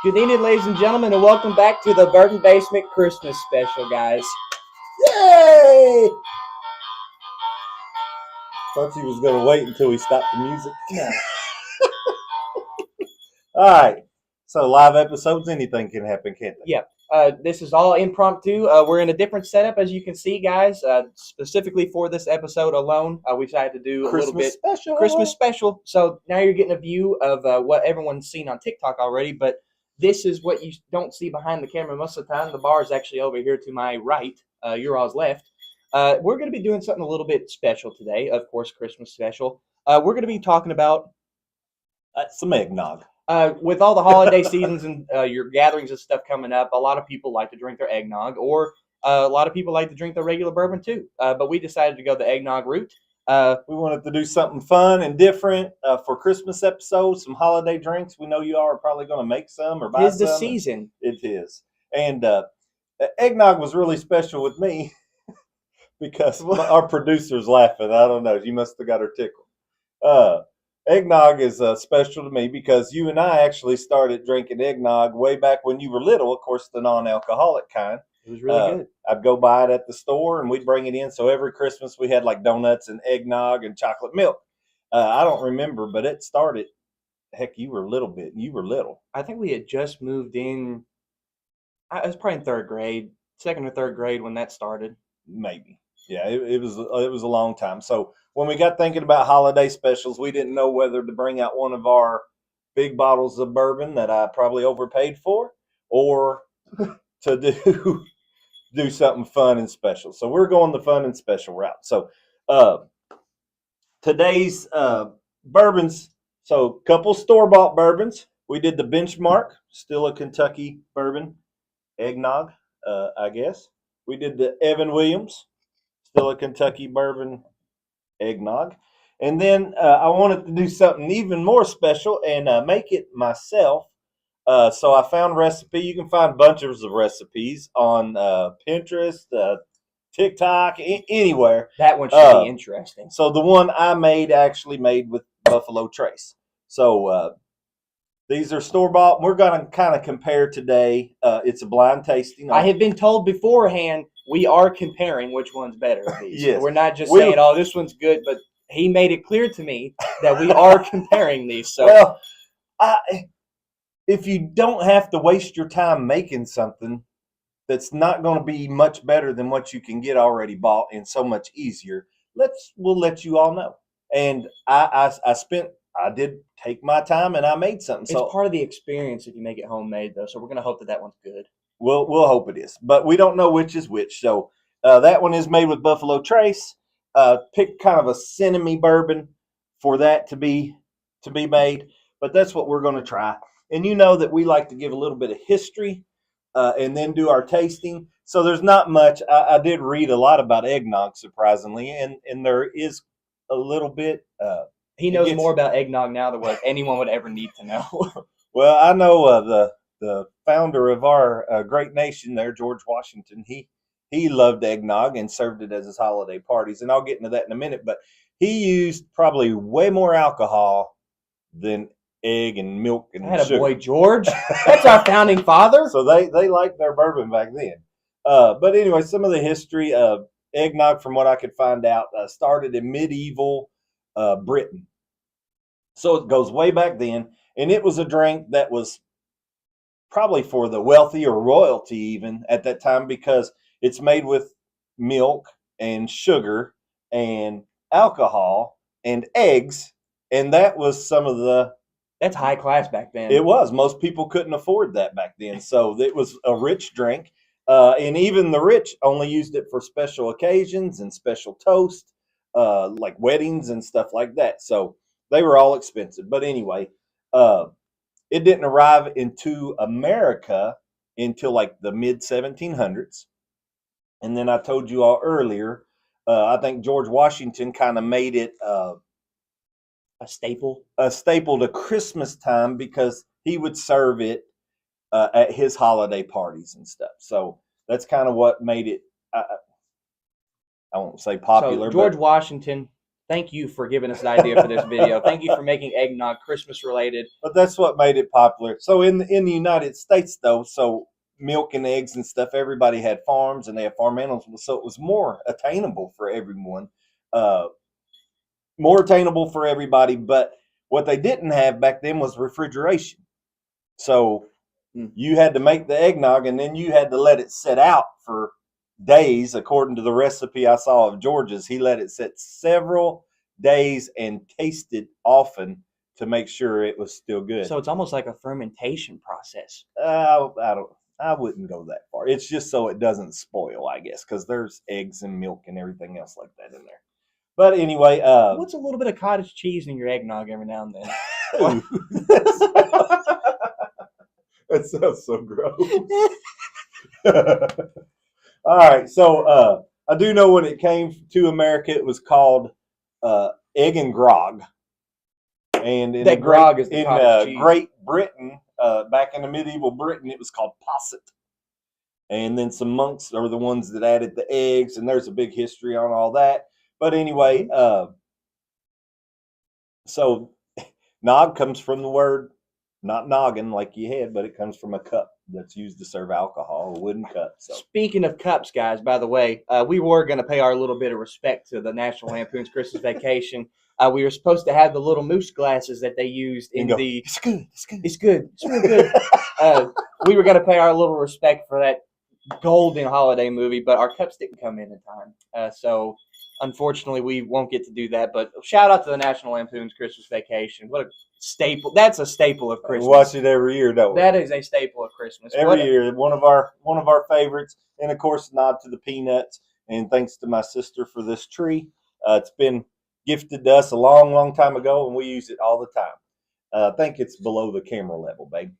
Good evening, ladies and gentlemen, and welcome back to the Bourbon Basement Christmas special, guys. Yay! Thought you was going to wait until we stopped the music. No. All right. So live episodes, anything can happen, can't they? Yeah. This is all impromptu. We're in a different setup, as you can see, guys. Specifically for this episode alone, we decided to do a little bit special. Christmas special. So now you're getting a view of what everyone's seen on TikTok already, but this is what you don't see behind the camera most of the time. The bar is actually over here to my right. Your all's left. We're going to be doing something a little bit special today. Of course, Christmas special. We're going to be talking about some eggnog. with all the holiday seasons and your gatherings and stuff coming up, a lot of people like to drink their eggnog, or a lot of people like to drink their regular bourbon too. But we decided to go the eggnog route. We wanted to do something fun and different for Christmas episodes, some holiday drinks. We know you all are probably going to make some or buy some. It's the season. It is. And eggnog was really special with me because our producer's laughing. I don't know. You must have got her tickled. Eggnog is special to me because you and I actually started drinking eggnog way back when you were little, of course, the non-alcoholic kind. It was really good. I'd go buy it at the store and we'd bring it in. So every Christmas we had like donuts and eggnog and chocolate milk. I don't remember, but it started. Heck, you were little. I think we had just moved in. I was probably in third grade, second or third grade when that started. Maybe. Yeah, it was a long time. So when we got thinking about holiday specials, we didn't know whether to bring out one of our big bottles of bourbon that I probably overpaid for, or to do something fun and special. So we're going the fun and special route. So today's bourbons, so a couple store-bought bourbons. We did the Benchmark, still a Kentucky bourbon, eggnog, I guess. We did the Evan Williams, still a Kentucky bourbon, eggnog. And then I wanted to do something even more special and make it myself. So I found a recipe. You can find bunches of recipes on Pinterest, TikTok, anywhere. That one should be interesting. So the one I actually made with Buffalo Trace. So these are store-bought. We're going to kind of compare today. It's a blind tasting. I have been told beforehand we are comparing which one's better of these. Yes. We're not just saying, oh, this one's good, but he made it clear to me that we are comparing these. So, well, if you don't have to waste your time making something that's not going to be much better than what you can get already bought and so much easier, we'll let you all know. And I did take my time and I made something. It's part of the experience if you make it homemade, though. So we're going to hope that one's good. We'll hope it is, but we don't know which is which. So that one is made with Buffalo Trace. Pick kind of a cinnamon bourbon for that to be made, but that's what we're going to try. And you know that we like to give a little bit of history and then do our tasting. So there's not much. I did read a lot about eggnog, surprisingly, and there is a little bit. He knows more about eggnog now than what anyone would ever need to know. Well, I know the founder of our great nation there, George Washington, he loved eggnog and served it as his holiday parties. And I'll get into that in a minute. But he used probably way more alcohol than egg and milk and sugar. Boy, George. That's our founding father. So they liked their bourbon back then. But anyway, some of the history of eggnog, from what I could find out, started in medieval Britain. So it goes way back then. And it was a drink that was probably for the wealthy or royalty even at that time, because it's made with milk and sugar and alcohol and eggs. And that was that's high class back then. It was. Most people couldn't afford that back then. So it was a rich drink. And even the rich only used it for special occasions and special toast, like weddings and stuff like that. So they were all expensive. But anyway, it didn't arrive into America until like the mid 1700s. And then I told you all earlier, I think George Washington kind of made it a staple to Christmas time, because he would serve it at his holiday parties and stuff. So that's kind of what made it, I won't say popular. So George Washington Thank you for giving us an idea for this video. Thank you for making eggnog Christmas related. But that's what made it popular. So in the United States, though, so milk and eggs and stuff, everybody had farms and they had farm animals, so it was more attainable for everyone, uh, more attainable for everybody. But what they didn't have back then was refrigeration. So you had to make the eggnog and then you had to let it sit out for days. According to the recipe I saw of George's, he let it sit several days and tasted often to make sure it was still good. So it's almost like a fermentation process. I wouldn't go that far. It's just so it doesn't spoil, I guess, because there's eggs and milk and everything else like that in there. But anyway, what's a little bit of cottage cheese in your eggnog every now and then? That sounds so gross. All right, so I do know when it came to America, it was called egg and grog. And in grog is the cottage cheese. Great Britain, back in the medieval Britain, it was called posset. And then some monks are the ones that added the eggs, and there's a big history on all that. But anyway, so nog comes from the word, not noggin like you had, but it comes from a cup that's used to serve alcohol, a wooden cup. So. Speaking of cups, guys, by the way, we were going to pay our little bit of respect to the National Lampoon's Christmas Vacation. We were supposed to have the little moose glasses that they used in the. It's good. It's good. It's good. It's real good. We were going to pay our little respect for that golden holiday movie, but our cups didn't come in time. So, unfortunately, we won't get to do that. But shout out to the National Lampoon's Christmas Vacation. What a staple! That's a staple of Christmas. We watch it every year, don't we? That is a staple of Christmas. Every year, one of our favorites, and of course, nod to the peanuts. And thanks to my sister for this tree. It's been gifted to us a long, long time ago, and we use it all the time. I think it's below the camera level, babe.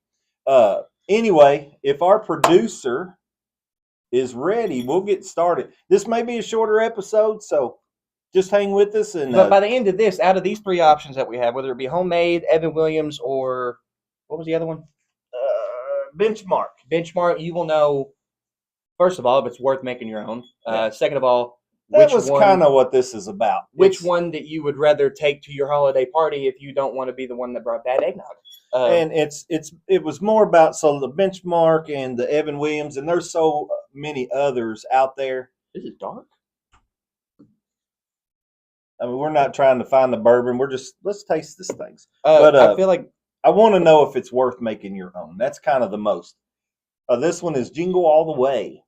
Anyway, if our producer is ready, we'll get started. This may be a shorter episode, so just hang with us. But by the end of this, out of these three options that we have, whether it be homemade, Evan Williams, or what was the other one? Benchmark, you will know, first of all, if it's worth making your own. Second of all, that was kind of what this is about. Which one that you would rather take to your holiday party if you don't want to be the one that brought bad eggnog? And it was more about the Benchmark and the Evan Williams, and there's so many others out there. Is it dark? I mean, we're not trying to find the bourbon. We're just, let's taste these things. But I feel like I want to know if it's worth making your own. That's kind of the most. This one is Jingle All the Way.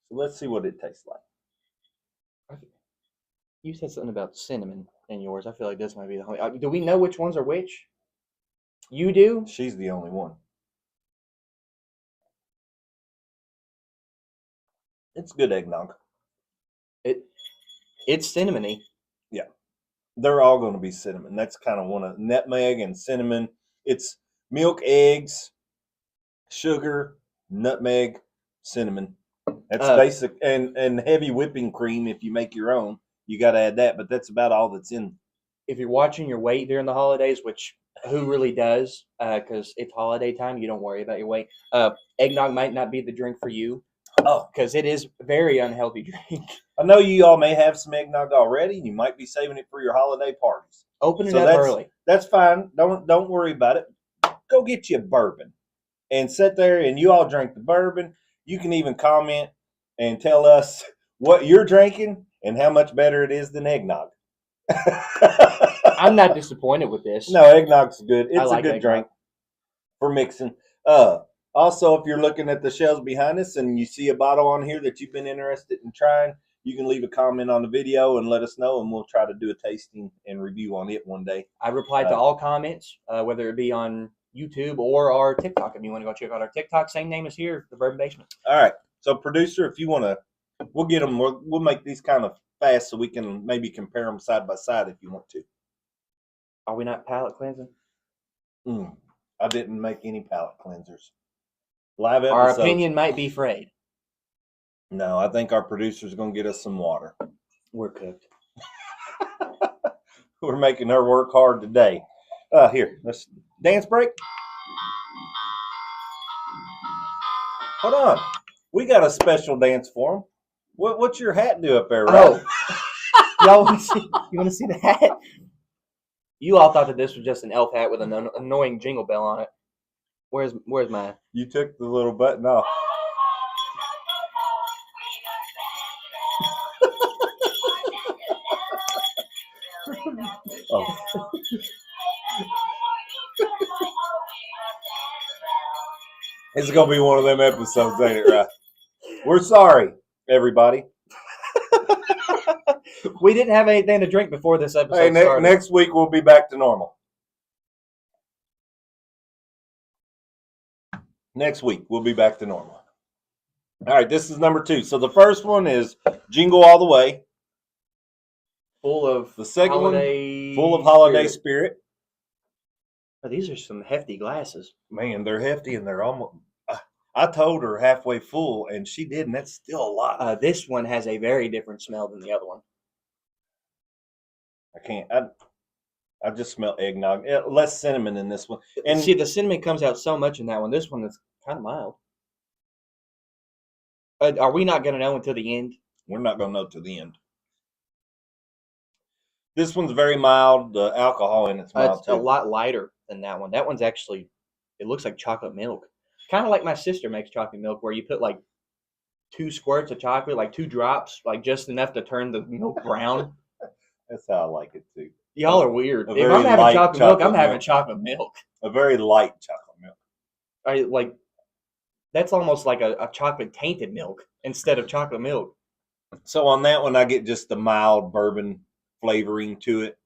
So let's see what it tastes like. You said something about cinnamon in yours. I feel like this might be the only. Do we know which ones are which? You do? She's the only one. It's good eggnog. It's cinnamony. Yeah. They're all going to be cinnamon. That's kind of one of nutmeg and cinnamon. It's milk, eggs, sugar, nutmeg, cinnamon. That's basic. And heavy whipping cream if you make your own. You got to add that, but that's about all that's in. If you're watching your weight during the holidays, which who really does, because it's holiday time, you don't worry about your weight. Eggnog might not be the drink for you. Oh, because it is a very unhealthy drink. I know you all may have some eggnog already. You might be saving it for your holiday parties. Open it up early. That's fine. Don't worry about it. Go get you a bourbon and sit there and you all drink the bourbon. You can even comment and tell us what you're drinking and how much better it is than eggnog. I'm not disappointed with this. No, eggnog's good. It's like a good eggnog. drink for mixing. Also, if you're looking at the shelves behind us and you see a bottle on here that you've been interested in trying, you can leave a comment on the video and let us know, and we'll try to do a tasting and review on it one day. I replied to all comments, whether it be on YouTube or our TikTok. If you want to go check out our TikTok, same name as here, The Bourbon Basement. All right. So, producer, if you want to, we'll get them. We'll make these kind of fast so we can maybe compare them side by side if you want to. Are we not palate cleansing? I didn't make any palate cleansers. Live episode. Our opinion might be frayed. No, I think our producer's going to get us some water. We're cooked. We're making her work hard today. Here, let's dance break. Hold on. We got a special dance for him. What's your hat do up there, right? Oh. Y'all want to see? You want to see the hat? You all thought that this was just an elf hat with an annoying jingle bell on it. Where's my? You took the little button off. Oh. It's gonna be one of them episodes, ain't it? Right? We're sorry, everybody. We didn't have anything to drink before this episode Hey, started. next week we'll be back to normal. Next week we'll be back to normal. All right, this is number 2. So the first one is Jingle All the Way. Full of The second holiday one, full of holiday spirit. Oh, these are some hefty glasses. Man, they're hefty and they're almost. I told her halfway full, and she did, and that's still a lot. This one has a very different smell than the other one. I can't. I just smell eggnog. Less cinnamon in this one. And see, the cinnamon comes out so much in that one. This one is kind of mild. Are we not going to know until the end? We're not going to know till the end. This one's very mild. The alcohol in it's mild it's too. a lot lighter than that one. That one's actually, it looks like chocolate milk. Kind of like my sister makes chocolate milk, where you put like 2 squirts of chocolate, like 2 drops, like just enough to turn the milk brown. That's how I like it too. Y'all are weird. If very I'm having light chocolate milk, I'm chocolate having milk. chocolate milk. A very light chocolate milk. That's almost like a chocolate tainted milk instead of chocolate milk. So on that one, I get just the mild bourbon flavoring to it.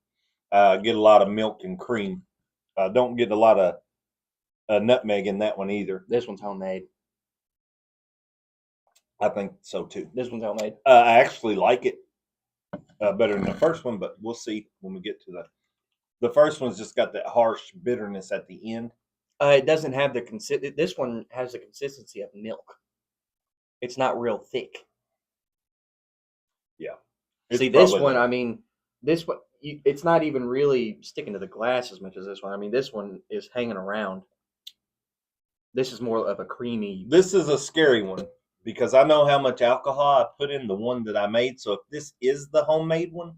Get a lot of milk and cream. Don't get a lot of nutmeg in that one either. This one's homemade. I think so too. This one's homemade. I actually like it better than the first one, but we'll see when we get to the first one's just got that harsh bitterness at the end. It doesn't have the This one has the consistency of milk. It's not real thick. Yeah. See, this one, I mean, this one, it's not even really sticking to the glass as much as this one. I mean, this one is hanging around. This is more of a creamy. This is a scary one because I know how much alcohol I put in the one that I made. So if this is the homemade one,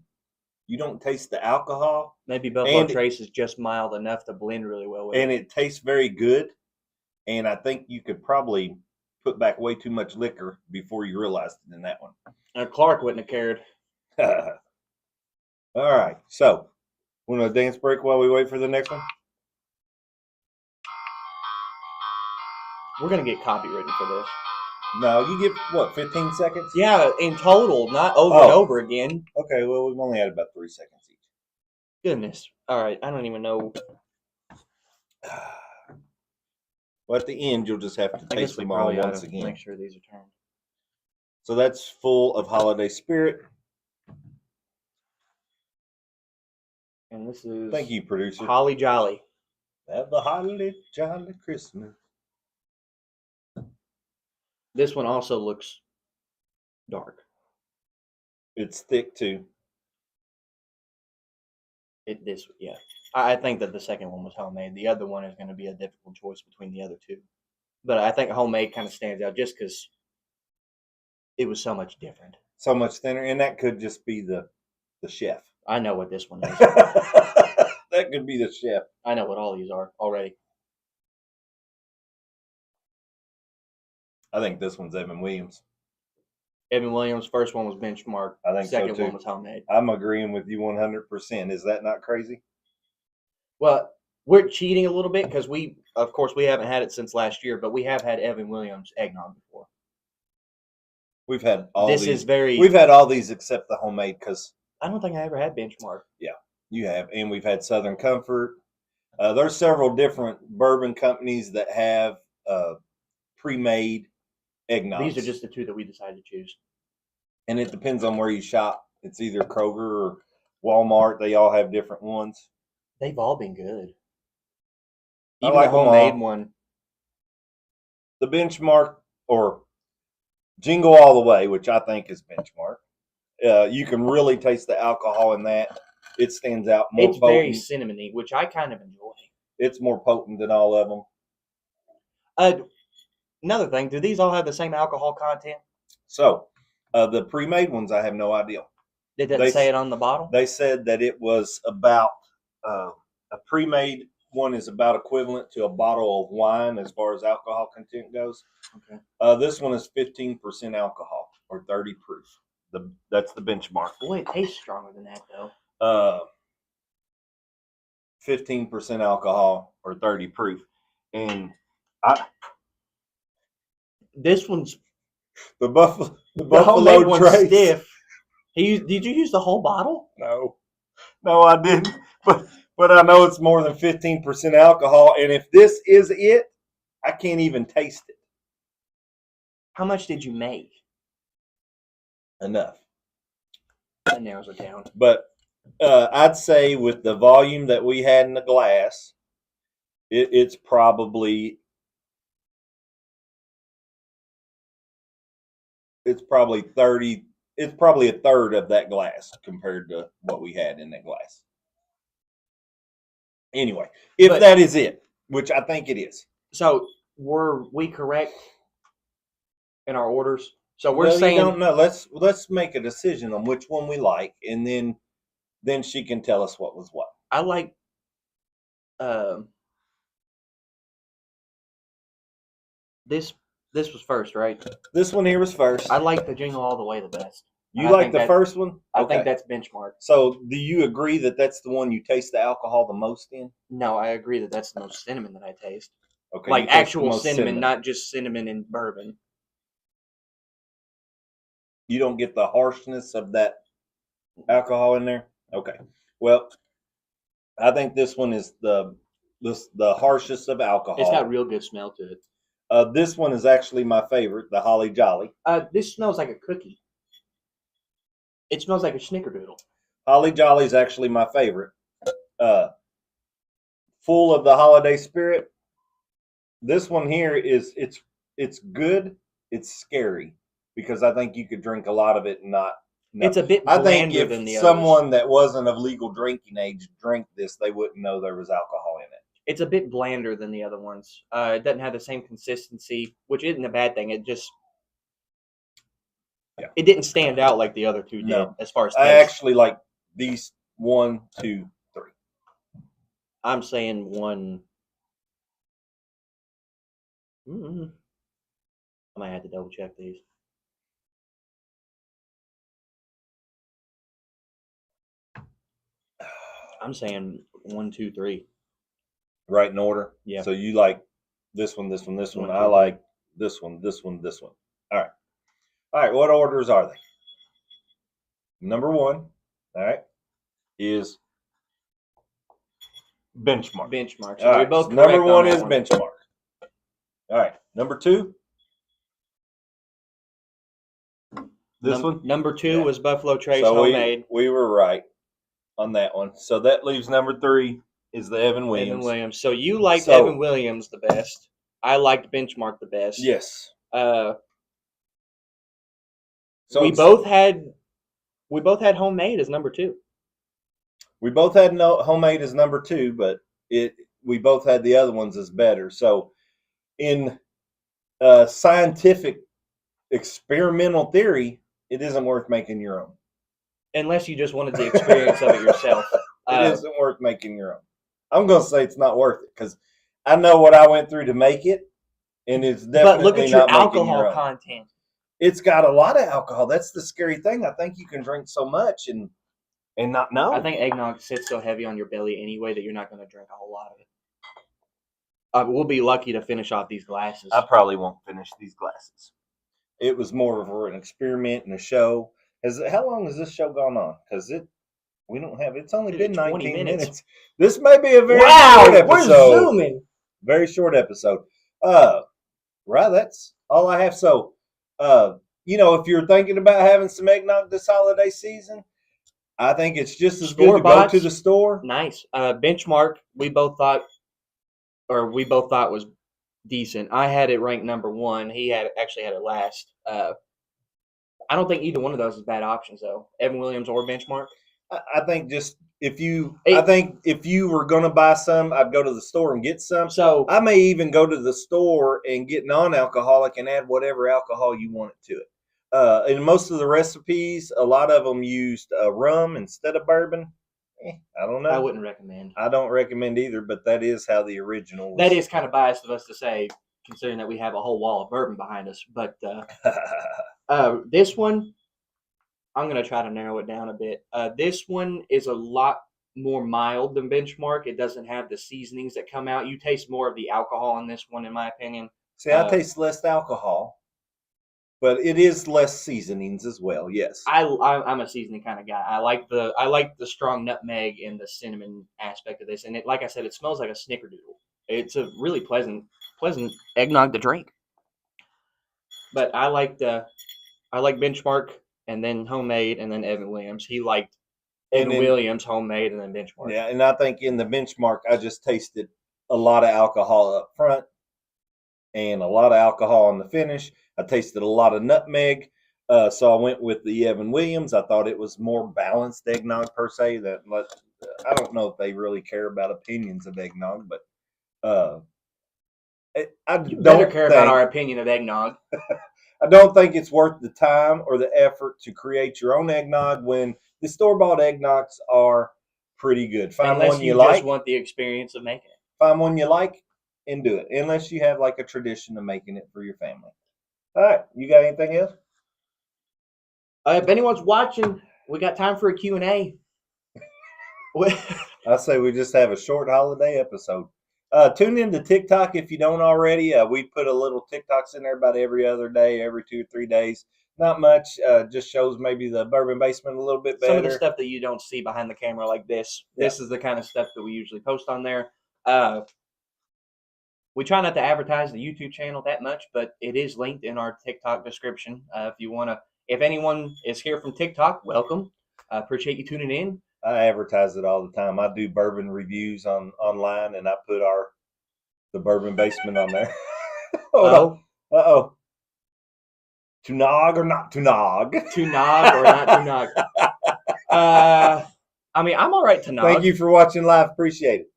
you don't taste the alcohol. Maybe Buffalo Trace is just mild enough to blend really well with it. And it tastes very good. And I think you could probably put back way too much liquor before you realized it in that one. Clark wouldn't have cared. All right. So, want a dance break while we wait for the next one? We're going to get copywritten for this. No, you get, what, 15 seconds? Yeah, in total, not over and over again. Okay, well, we've only had about 3 seconds each. Goodness. All right, I don't even know. Well, at the end, you'll just have to taste them all once again. Make sure these are turned. So that's full of holiday spirit. And this is... Thank you, producer. Holly Jolly. Have a holly jolly Christmas. This one also looks dark. It's thick, too. Yeah. I think that the second one was homemade. The other one is going to be a difficult choice between the other two. But I think homemade kind of stands out just because it was so much different. So much thinner. And that could just be the chef. I know what this one is. That could be the chef. I know what all these are already. I think this one's Evan Williams. Evan Williams' first one was benchmark. I think second so too. one was homemade. I'm agreeing with you 100%. Is that not crazy? Well, we're cheating a little bit because of course, we haven't had it since last year, but we have had Evan Williams eggnog before. We've had all these. We've had all these except the homemade because I don't think I ever had benchmark. Yeah, you have, and we've had Southern Comfort. There's several different bourbon companies that have pre-made eggnogs. These are just the two that we decided to choose. And it depends on where you shop. It's either Kroger or Walmart. They all have different ones. They've all been good. I Even like the homemade one. The benchmark or Jingle All the Way, which I think is benchmark. You can really taste the alcohol in that. It stands out more It's potent. very cinnamony, which I kind of enjoy. It's more potent than all of them. Another thing, do these all have the same alcohol content? So, the pre-made ones, I have no idea. It doesn't say it on the bottle? They said that it was about a pre-made one is about equivalent to a bottle of wine as far as alcohol content goes. Okay. This one is 15% alcohol or 30 proof. That's the benchmark. Boy, it tastes stronger than that though. 15% alcohol or 30 proof, and this one's the Buffalo homemade one's Trace. stiff. Did you use the whole bottle? No, I didn't. But I know it's more than 15% alcohol, and if this is it, I can't even taste it. How much did you make? Enough. That narrows it down. But I'd say with the volume that we had in the glass, it's probably a third of that glass compared to what we had in that glass. Anyway, if that is it, which I think it is. So were we correct in our orders? So we're saying, you don't know. Let's make a decision on which one we like, and then she can tell us what was what. I like this was first, right? This one here was first. I like the Jingle All the Way the best. You like the first one? I think that's benchmark. So do you agree that that's the one you taste the alcohol the most in? No, I agree that that's the most cinnamon that I taste. Okay. Like actual cinnamon, not just cinnamon in bourbon. You don't get the harshness of that alcohol in there? Okay. Well, I think this one is the harshest of alcohol. It's got real good smell to it. This one is actually my favorite, the Holly Jolly. This smells like a cookie. It smells like a snickerdoodle. Holly Jolly is actually my favorite. Full of the holiday spirit. This one here is it's good. It's scary because I think you could drink a lot of it and not. No. It's a bit blander than the others. Someone that wasn't of legal drinking age drank this, they wouldn't know there was alcohol in it. It's a bit blander than the other ones. It doesn't have the same consistency, which isn't a bad thing. It just it didn't stand out like the other two did as far as taste. I actually like these 1, 2, 3. I'm saying 1. I might have to double check these. I'm saying 1, 2, 3. Right in order? Yeah. So you like this one, this one, this one. I like this one, this one, this one. All right. All right. What orders are they? Number 1, all right, is benchmark. Benchmark. So we both number 1 is benchmark. All right. Number 2. This one. Number 2 was Buffalo Trace homemade. We were right on that one. So that leaves number 3 is the Evan Williams. Evan Williams. So you liked Evan Williams the best. I liked Benchmark the best. Yes. We both had homemade as number 2. We both had homemade as number 2, but we both had the other ones as better. So in scientific experimental theory, it isn't worth making your own. Unless you just wanted the experience of it yourself. It isn't worth making your own. I'm going to say it's not worth it because I know what I went through to make it, and it's definitely not. But look at your alcohol content. It's got a lot of alcohol. That's the scary thing. I think you can drink so much and not know. I think eggnog sits so heavy on your belly anyway that you're not going to drink a whole lot of it. We'll be lucky to finish off these glasses. I probably won't finish these glasses. It was more of an experiment and a show. How long has this show gone on? Because it's only been 19 minutes. This may be a very short episode. We're zooming. Very short episode. Right, that's all I have. So, if you're thinking about having some eggnog this holiday season, I think it's just as good to go to the store. Nice. Benchmark, we both thought was decent. I had it ranked number 1. He actually had it last. I don't think either one of those is bad options though. Evan Williams or Benchmark. I think just if you were going to buy some, I'd go to the store and get some. So I may even go to the store and get non-alcoholic and add whatever alcohol you want it to it. in most of the recipes, a lot of them used rum instead of bourbon. I don't know. I wouldn't recommend. I don't recommend either, but that is how the original was. That is kind of biased of us to say, considering that we have a whole wall of bourbon behind us. But this one, I'm going to try to narrow it down a bit. This one is a lot more mild than Benchmark. It doesn't have the seasonings that come out. You taste more of the alcohol in this one, in my opinion. See, I taste less alcohol, but it is less seasonings as well. Yes, I'm a seasoning kind of guy. I like the strong nutmeg and the cinnamon aspect of this, and it, like I said, it smells like a snickerdoodle. It's a really pleasant eggnog to drink. But I like Benchmark and then homemade and then Evan Williams. He liked Evan Williams homemade and then Benchmark. Yeah, and I think in the Benchmark, I just tasted a lot of alcohol up front and a lot of alcohol in the finish. I tasted a lot of nutmeg, so I went with the Evan Williams. I thought it was more balanced eggnog per se. I don't know if they really care about opinions of eggnog, but you better care about our opinion of eggnog. I don't think it's worth the time or the effort to create your own eggnog when the store-bought eggnogs are pretty good. Find Unless one you just like. Want the experience of making it. Find one you like and do it. Unless you have like a tradition of making it for your family. All right, you got anything else? If anyone's watching, we got time for a Q&A. I say we just have a short holiday episode. Tune in to TikTok if you don't already. We put a little TikToks in there about every other day, every 2 or 3 days. Not much. Just shows maybe the Bourbon Basement a little bit better. Some of the stuff that you don't see behind the camera like this. Yeah. This is the kind of stuff that we usually post on there. We try not to advertise the YouTube channel that much, but it is linked in our TikTok description. If anyone is here from TikTok, welcome. Appreciate you tuning in. I advertise it all the time. I do bourbon reviews online, and I put the Bourbon Basement on there. Uh-oh. To nog or not to nog? To nog or not to nog? I mean, I'm all right to nog. Thank you for watching live. Appreciate it.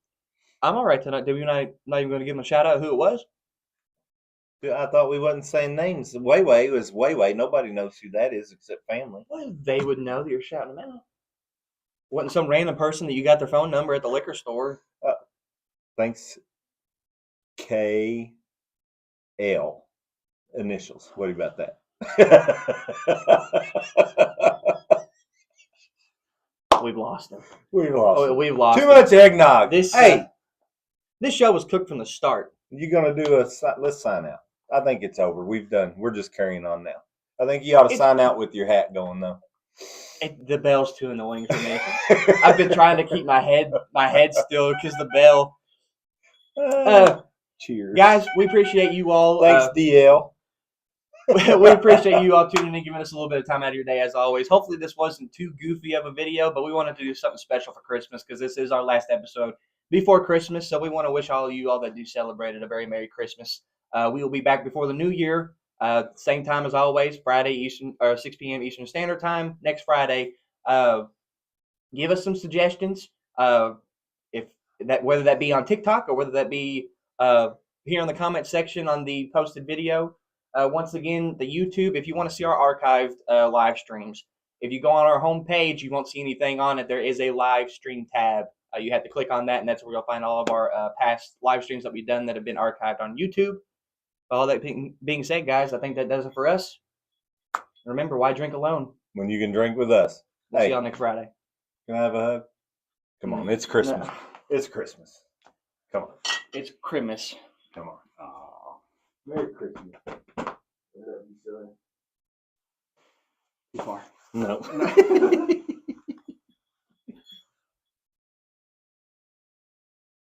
I'm all right to nog. Did we not even going to give him a shout out who it was? I thought we wasn't saying names. Way was Way. Nobody knows who that is except family. Well, they would know that you're shouting them out. Wasn't some random person that you got their phone number at the liquor store. Thanks. KL initials. What about that? We've lost him. We've lost too much eggnog. This show was cooked from the start. You're gonna do let's sign out. I think it's over. We're just carrying on now. I think you ought to sign out with your hat going though. The bell's too annoying for me. I've been trying to keep my head still because the bell. Cheers, guys. We appreciate you all. Thanks, DL. We appreciate you all tuning in, giving us a little bit of time out of your day, as always. Hopefully, this wasn't too goofy of a video, but we wanted to do something special for Christmas because this is our last episode before Christmas. So we want to wish all of you all that do celebrate it a very Merry Christmas. We will be back before the New Year. Same time as always, Friday Eastern or 6 p.m. Eastern Standard Time next Friday. Give us some suggestions, whether that be on TikTok or whether that be here in the comment section on the posted video. Once again, the YouTube. If you want to see our archived live streams, if you go on our homepage, you won't see anything on it. There is a live stream tab. You have to click on that, and that's where you'll find all of our past live streams that we've done that have been archived on YouTube. All that being said, guys, I think that does it for us. Remember, why drink alone when you can drink with us? We'll see y'all next Friday. Can I have a hug? Come on, it's Christmas. No. It's Christmas. Come on. It's Christmas. Come on. Oh, Merry Christmas. Too far. No.